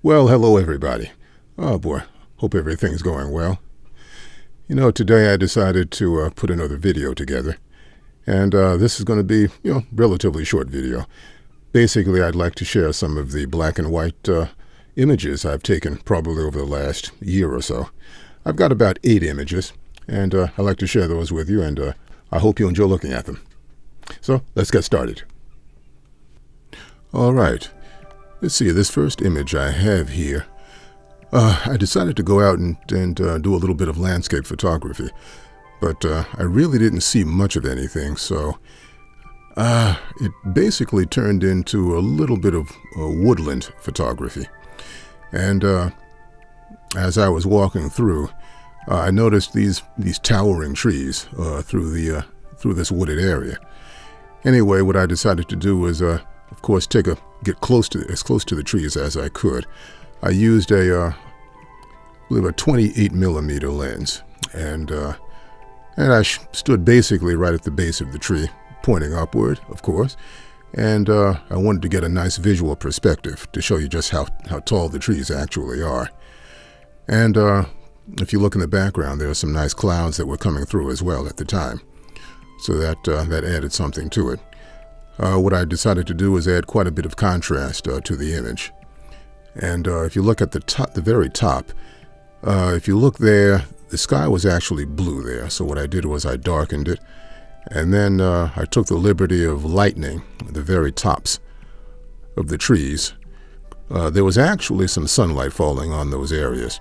Well, hello everybody. Oh boy, hope everything's going well. Today I decided to put another video together. And this is going to be, relatively short video. Basically, I'd like to share some of the black and white images I've taken probably over the last year or so. I've got about 8 images, and I'd like to share those with you, and I hope you enjoy looking at them. So, let's get started. All right. Let's see, this first image I have here, I decided to go out and do a little bit of landscape photography, but I really didn't see much of anything, so it basically turned into a little bit of woodland photography. And as I was walking through, I noticed these towering trees through this wooded area. Anyway, what I decided to do was, of course, get as close to the trees as I could. I used I believe a 28 millimeter lens, and I stood basically right at the base of the tree, pointing upward, of course, and I wanted to get a nice visual perspective to show you just how tall the trees actually are. And if you look in the background, there are some nice clouds that were coming through as well at the time, so that added something to it. What I decided to do was add quite a bit of contrast to the image. And if you look at the very top, if you look there, the sky was actually blue there. So what I did was I darkened it, and then I took the liberty of lightening the very tops of the trees. There was actually some sunlight falling on those areas.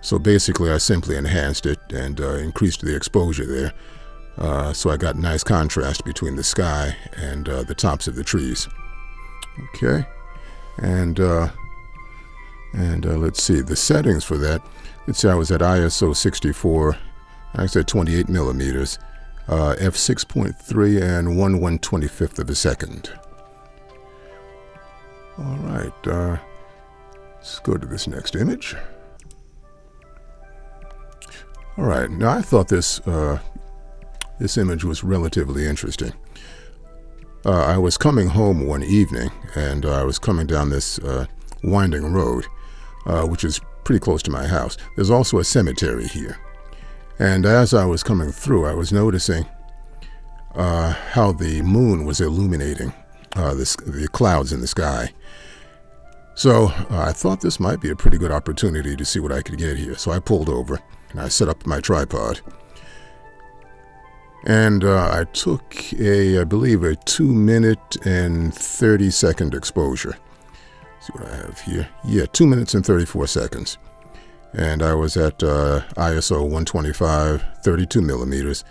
So basically I simply enhanced it and increased the exposure there. So I got nice contrast between the sky and the tops of the trees. Okay, and let's see, the settings for that. Let's see, I was at ISO 64, I said 28 millimeters, f6.3 and 1/125th of a second. All right, let's go to this next image. All right, now I thought this image was relatively interesting. I was coming home one evening, and I was coming down this winding road, which is pretty close to my house. There's also a cemetery here. And as I was coming through, I was noticing how the moon was illuminating the clouds in the sky. So I thought this might be a pretty good opportunity to see what I could get here. So I pulled over, and I set up my tripod. And I took I believe a 2-minute and 30-second exposure. Let's see what I have here. Yeah, 2 minutes and 34 seconds. And I was at ISO 125, 32 millimeters,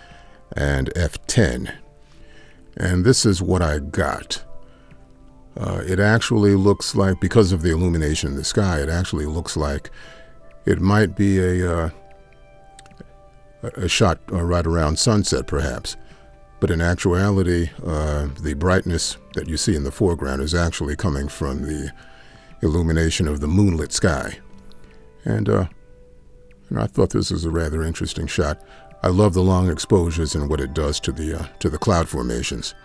and f10. And this is what I got. It actually looks like, because of the illumination in the sky, it actually looks like it might be a shot right around sunset, perhaps. But in actuality, the brightness that you see in the foreground is actually coming from the illumination of the moonlit sky. And I thought this was a rather interesting shot. I love the long exposures and what it does to the cloud formations.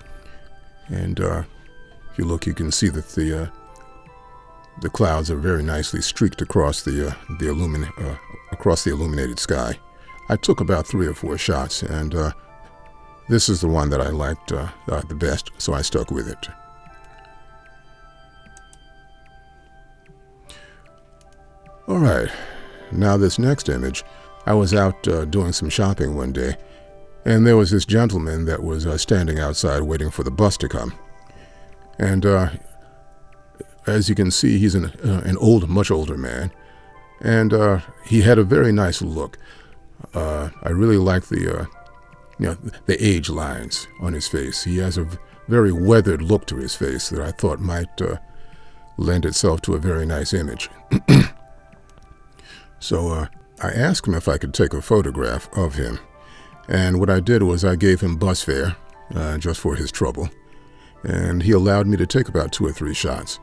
And if you look, you can see that the clouds are very nicely streaked across the illuminated sky. I took about 3 or 4 shots, and this is the one that I liked the best, so I stuck with it. All right, now this next image, I was out doing some shopping one day, and there was this gentleman that was standing outside waiting for the bus to come. And as you can see, he's an much older man, and he had a very nice look. I really like the age lines on his face. He has a very weathered look to his face that I thought might lend itself to a very nice image. So I asked him if I could take a photograph of him. And what I did was I gave him bus fare just for his trouble. And he allowed me to take about 2 or 3 shots.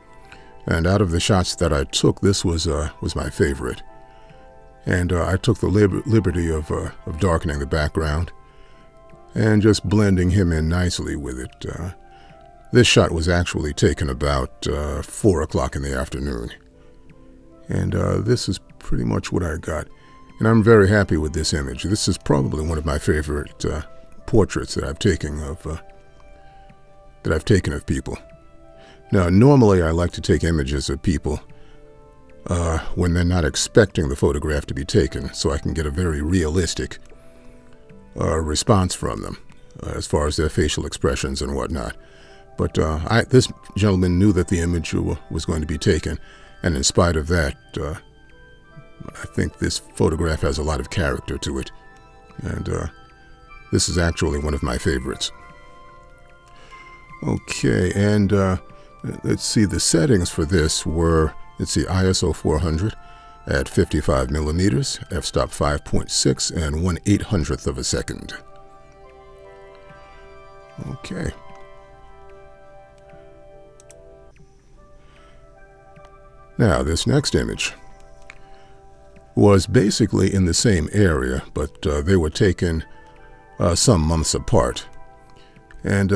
And out of the shots that I took, this was my favorite. And I took the liberty of darkening the background and just blending him in nicely with it. This shot was actually taken about 4 o'clock in the afternoon. And this is pretty much what I got. And I'm very happy with this image. This is probably one of my favorite portraits that I've taken of people. Now, normally I like to take images of people when they're not expecting the photograph to be taken, so I can get a very realistic response from them as far as their facial expressions and whatnot. But this gentleman knew that the image was going to be taken, and in spite of that, I think this photograph has a lot of character to it, and this is actually one of my favorites. Okay, and let's see, the settings for this were, let's see, ISO 400 at 55 millimeters, f-stop 5.6, and 1/800th of a second. Okay. Now, this next image was basically in the same area, but they were taken some months apart. And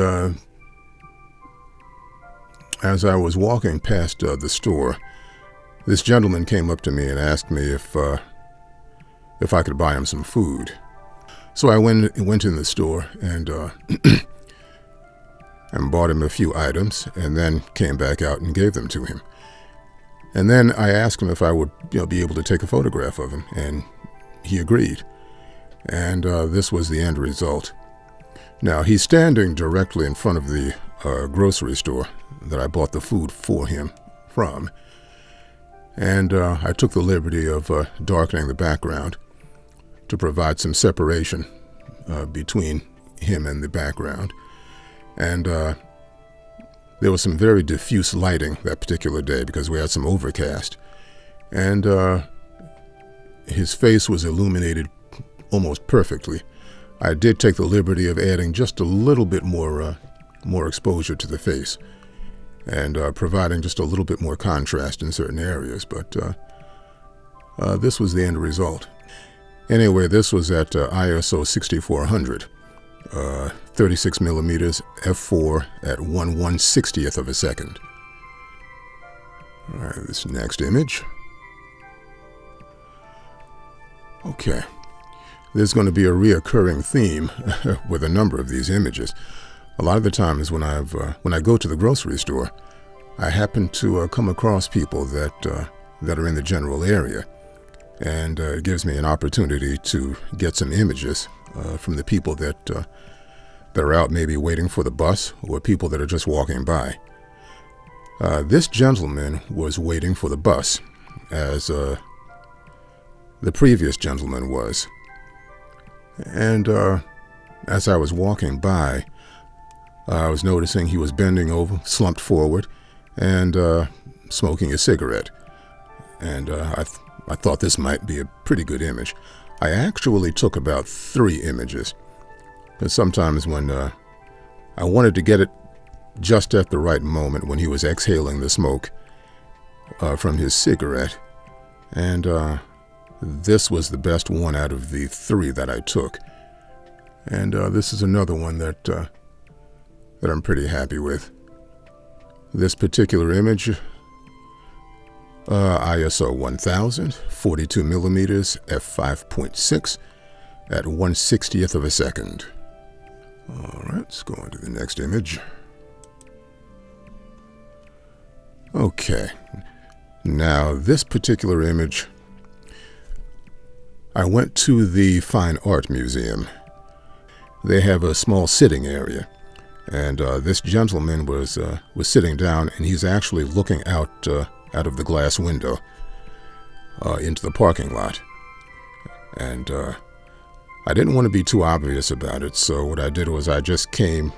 as I was walking past the store, this gentleman came up to me and asked me if I could buy him some food. So I went in the store and and bought him a few items, and then came back out and gave them to him. And then I asked him if I would be able to take a photograph of him, and he agreed. And this was the end result. Now, he's standing directly in front of the grocery store that I bought the food for him from. And I took the liberty of darkening the background to provide some separation between him and the background. And there was some very diffuse lighting that particular day because we had some overcast. And his face was illuminated almost perfectly. I did take the liberty of adding just a little bit more exposure to the face and providing just a little bit more contrast in certain areas, but this was the end result. Anyway, this was at ISO 6400, 36 millimeters, f4 at 1/160th of a second. All right, this next image. Okay. There's going to be a reoccurring theme with a number of these images. A lot of the times when I go to the grocery store, I happen to come across people that are in the general area, and it gives me an opportunity to get some images from the people that are out maybe waiting for the bus, or people that are just walking by. This gentleman was waiting for the bus, as the previous gentleman was. And as I was walking by, I was noticing he was bending over, slumped forward, and smoking a cigarette. And I thought this might be a pretty good image. I actually took about 3 images, because sometimes when I wanted to get it just at the right moment when he was exhaling the smoke from his cigarette. And this was the best one out of the 3 that I took. And this is another one that I'm pretty happy with. This particular image, ISO 1000, 42 millimeters, f5.6 at 1/60th of a second. All right, let's go on to the next image. Okay, now this particular image, I went to the Fine Art Museum. They have a small sitting area, and this gentleman was sitting down, and he's actually looking out of the glass window into the parking lot. And I didn't want to be too obvious about it, so what I did was I just came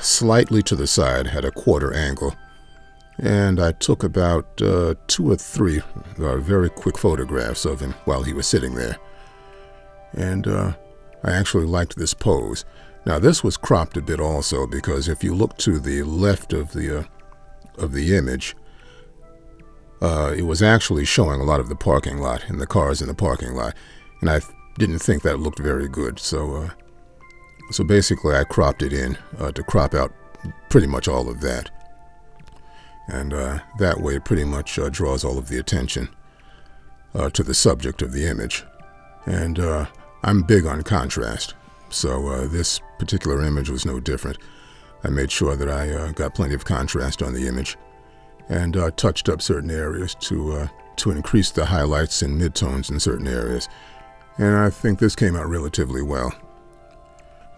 slightly to the side, at a quarter angle, and I took about 2 or 3 very quick photographs of him while he was sitting there. And I actually liked this pose. Now, this was cropped a bit also, because if you look to the left of the image, it was actually showing a lot of the parking lot and the cars in the parking lot, and I didn't think that looked very good. So basically, I cropped it in to crop out pretty much all of that. and that way it pretty much draws all of the attention to the subject of the image. And I'm big on contrast, so this particular image was no different. I made sure that I got plenty of contrast on the image and touched up certain areas to increase the highlights and midtones in certain areas. And I think this came out relatively well.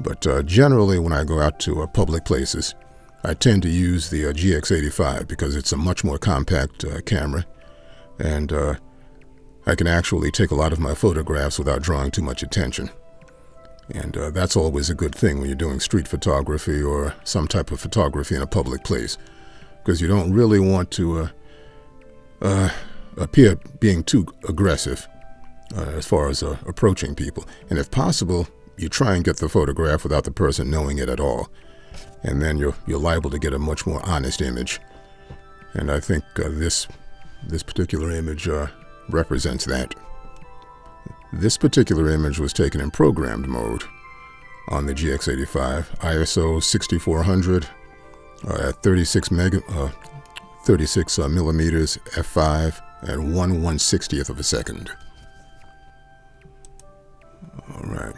But generally, when I go out to public places, I tend to use the GX85 because it's a much more compact camera, and I can actually take a lot of my photographs without drawing too much attention. And that's always a good thing when you're doing street photography or some type of photography in a public place, because you don't really want to appear being too aggressive as far as approaching people. And if possible, you try and get the photograph without the person knowing it at all. And then you're liable to get a much more honest image. And I think this particular image represents that. This particular image was taken in programmed mode on the GX85, ISO 6400 at 36 millimeters f5 and 1/160th of a second. All right.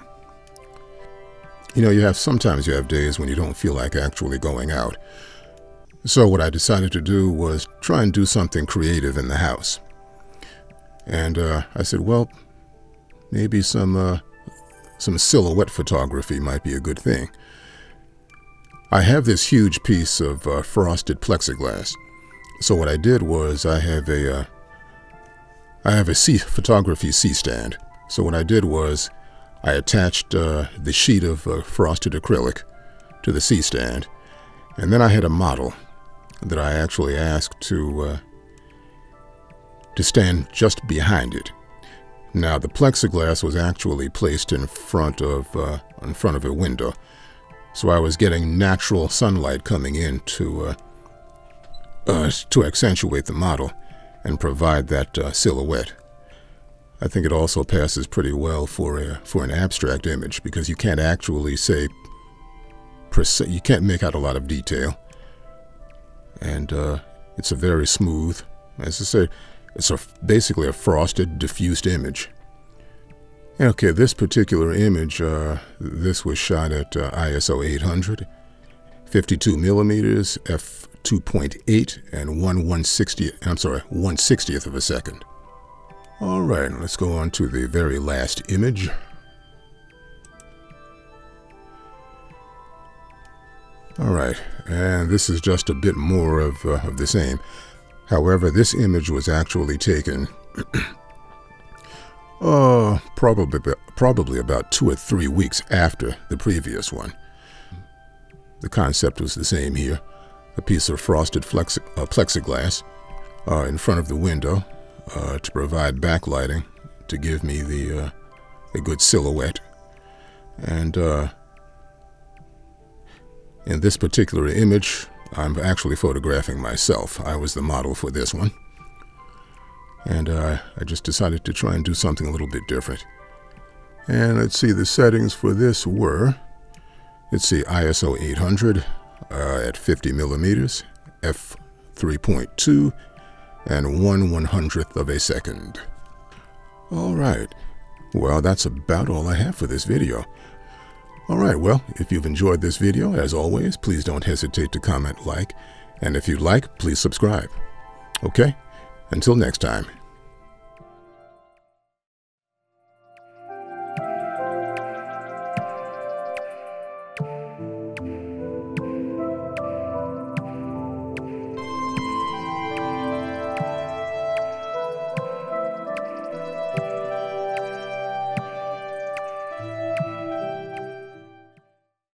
You know, sometimes you have days when you don't feel like actually going out. So what I decided to do was try and do something creative in the house. And I said, well, maybe some silhouette photography might be a good thing. I have this huge piece of frosted plexiglass. So what I did was I have a photography C-stand. So what I did was I attached the sheet of frosted acrylic to the C-stand, and then I had a model that I actually asked to stand just behind it. Now the plexiglass was actually placed in front of a window, so I was getting natural sunlight coming in to accentuate the model and provide that silhouette. I think it also passes pretty well for an abstract image, because you can't actually you can't make out a lot of detail, and it's a very smooth, as I say, it's basically a frosted, diffused image. Okay, this particular image, this was shot at ISO 800, 52 millimeters, f2.8, and 1/160th of a second. All right, let's go on to the very last image. All right, and this is just a bit more of the same. However, this image was actually taken probably about 2 or 3 weeks after the previous one. The concept was the same here. A piece of frosted plexiglass in front of the window to provide backlighting, to give me a good silhouette. And in this particular image, I'm actually photographing myself. I was the model for this one. And I just decided to try and do something a little bit different. And let's see, the settings for this were, let's see, ISO 800 at 50 millimeters, f3.2, and 1/100th of a second. All right, well, that's about all I have for this video. All right, well, if you've enjoyed this video, as always, please don't hesitate to comment, like, and if you'd like, please subscribe. Okay, until next time.